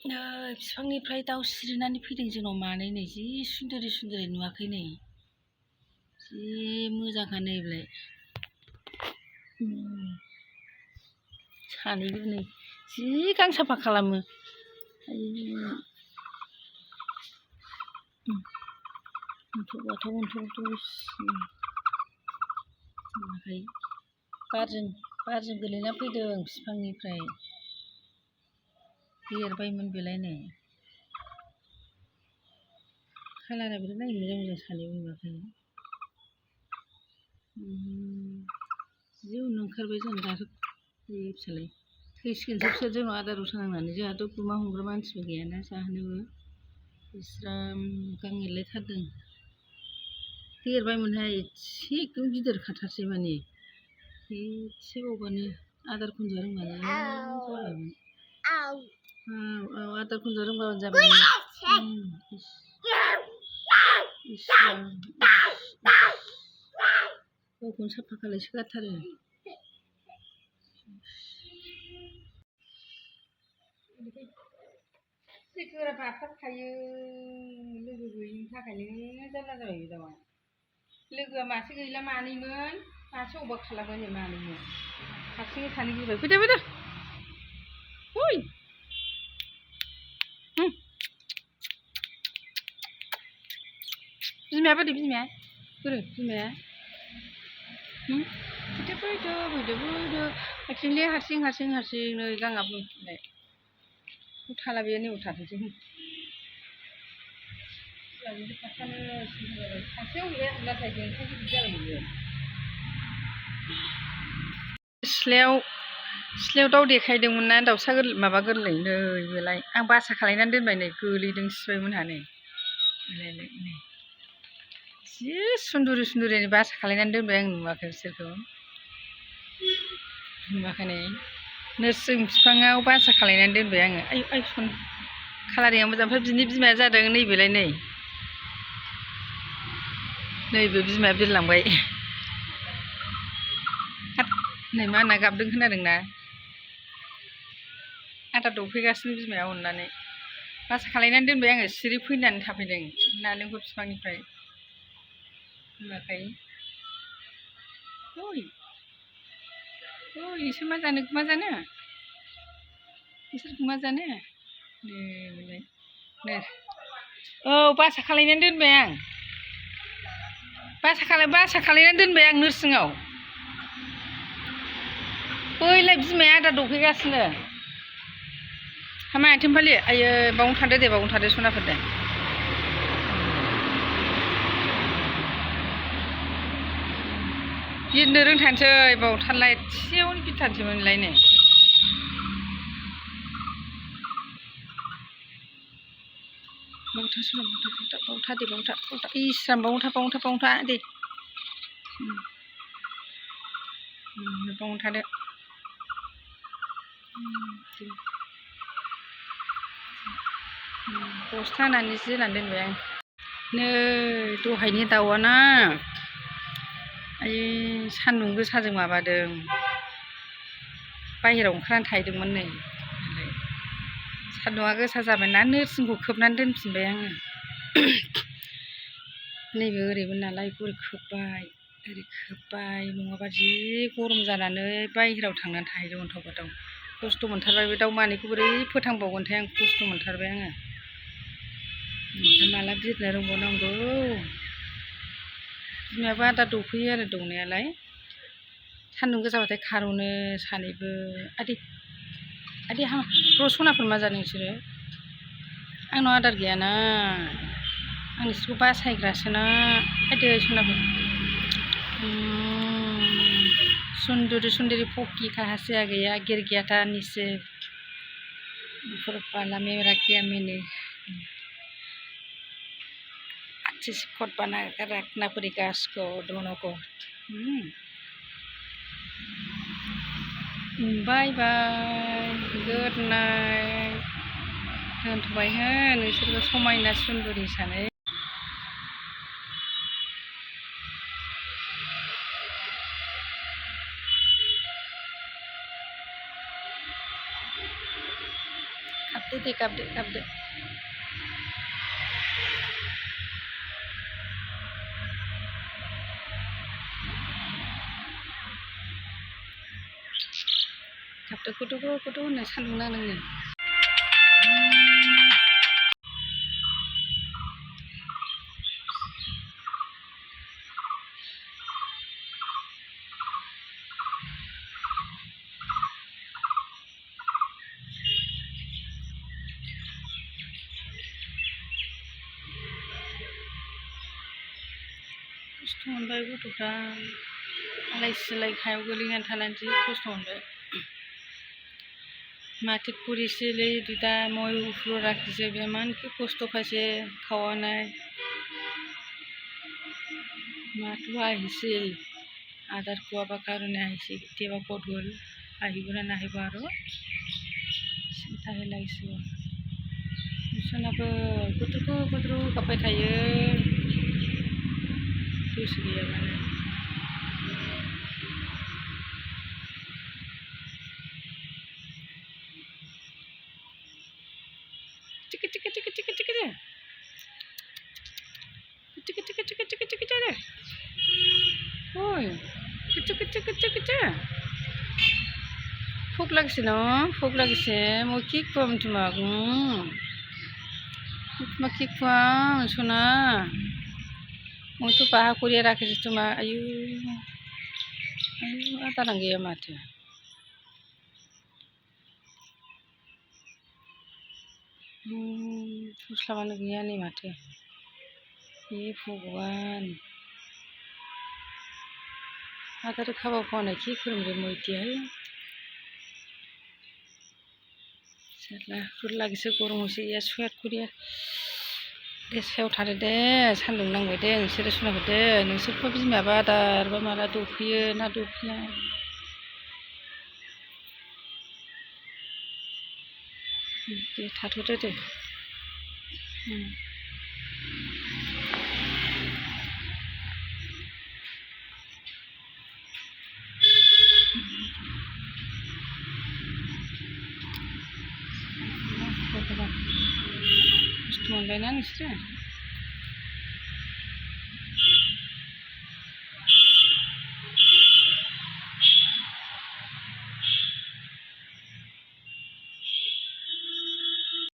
बिफांनिफ्राय दाउ सिरिनानै फैदों जोंनाव मानै नै जि सुन्दरि सुन्दरि नुवाखै नै जि मोजांखा नैलाय सानैबो नै जि गां साफा खालामो अन्थाव बाथाव बारजों गोलैना फैदों बिफांनिफ्राय देरबायमोन बेलाय नै कालारा बिराद नायनो मोजां मोजां सानैबो नुवाखै जि उन ओंखारबाय जों दाथ' फिसालाय थैसिगोनसो बिसोर जोंनाव आदार रसा नांनानै जोंहाथ' गुमा हमग्रा मानसिबो गैयाना जाहोनोबो बिस्राम गां एरलायथारदों देरबायमोनहाय एसे एकदम गिदिर खाथारसै माने एसे बावबानो आदार खनजा रोंबानो जाबायमोन आदार खनजा रोंबानो जाबायमोन गावखौनो साफा खालायसो गारथारो गोरा बाथारखायो लोगो गैयिनि थाखायनो जारला जाबाय बे दाउआ लोगोआ मासे गैला मानैमोन मासे अबेबा खालामबाय नै मानैमोन हारसिङै थानो गिबाय फैदो बिमाया बोरै बिमाया बिमाया फैदो हारसिंलै हारसिं नै गाङाबो थाला बेयो नै थाथोंसै सासेयाव गैया नाथाय ओंखायनो बिदि जाबाय बियो सिथ्लायाव दाउ देखायदोंमोन ना दाउसा माबा गोरलै नै बेलाय आं बासा खालायनानै दोनबाय नै गोलैदों सिबायमोनहा नै जि सुन्दरि बासा खालायनानै दोनबाय आं नुवाखै बिसोरखौ नुवाखै नै नोरसिं बिफाङाव बासा खालायनानै दोनबाय आङो आय कालारिंआ मोजां ओमफ्राय बिनि बिमाया जादों नैबेलाय नैबे बिमाया बिरलांबाय नै मा होनना गाबदों खोनादोंना आदार दौफैगासिनो बिमाया अननानै बासा खालायनानै दोनबाय आङो सिरि फैनानै थाफैदों नालेंखर बिफांनिफ्राय नुवाखै नोंसोर मा जानो नोंसोर गुमा जानो औ बासा खालायनानै दोनबाय आं बासा खालायनानै दोनबाय आं नोरसिङाव बैलाय बिमाया आदार दौफैगासिनो हामा थेमफालि आयै बावनो थादो सनाफोर दे बिरनो रोंथारसै बावथारलाय एसेयावनो गिथारसैमोनलाय नै बावथा इस्राम बावथा दे बावनो थादो बस्था होनानै जोनानै दोनबाय आं नै दहायनि दाउआना आयै सान्दुं गोसाजों माबादों बाहेरायाव ओंखारनानै थाहैदोंमोन नै सान्दुंआ गोसा जाबायना नोरसिंखौ खोबनानै दोनफिनबाय आङो नैबे ओरैमोन नालाय ओरै खोब्बाय नङाबा जि गरम जानानै बाहेरायाव थांनानै थाहैदों अन्थाव बाथाव खस्थ' मोनथारबाय बे दाउ मानैखौ बोरै फोथांबावगोनथाय आं खस्थ' मोनथारबाय आङो माला बिरनो रोंबावनांगौ बिमायाबो आदार दौफैयो आरो दौनायालाय सान्दुं गोसाबाथाय खार'नो सानैबो आदै र' सनाफोर मा जादों नोंसोरो आंनाव आदार गैयाना आं नोंसोरखौ बासायग्रासोना फैदो सनाफोर सुन्दरि फकी कहाँ से आ गया गिर गया था नीचे ऊपर पाला में रखा मैंने अच्छे से खोट बना कर रखना पड़ेगा इसको दोनों को बाय बाय गुड नाइट दोनथ'बाय हो नोंसोरखौ समायना सुन्दरि सानै दे गाबदो गाबदो गाबदो गथ' होननो सान्दुं नांदोंनो खस्थ' मोनबाय गथ'फ्रा आलाय सिलाय हायाव गोलैनानै थानानै जि खस्थ' मोनबाय माटित পৰিছিলি দুটা মই ওপৰত ৰাখিছে ইমান কি কষ্ট পাইছে খোৱা নাই মাতো আহিছিল আদাৰ খোৱাবৰ কাৰণে আহিছে কেতিয়াবা ক'ত গ'ল আহিব নে নাহিব আৰু চিন্তাহে লাগিছে বিছনাबो गथ'खौ गाबबाय थायो गोसो गैयाबानो चिके चिके चिके चिके चिके दे चिके चिके चिके चिके चिके दे ओय चिके चिके चिके दे ভোক লাগিছে ন ভোক লাগিছে মই কি খুৱাম তোমাক তোমাক কি খুৱাম সোনা মইতো পাহা কৰিয়ে ৰাখিছোঁ তোমাক আয়ু আয়ু আদাৰাं गैया माथो थुस्लाबानो गैया नै माथो हे भगवान आदार खाबा खवानाय खि खोरोमदो मैथिहाय जारलाफोर लागिसो गरम हसे इया सुवाद करिया दे सायाव थादो दे सान्दुं नांबाय दे नोंसोरो सुनाहरदो नोंसोरखौ बिमायाबा आदारबा माला दौफैयो ना दौफैया दे थाथ'दो दे खस्थ' मोनबायना नोंसोरो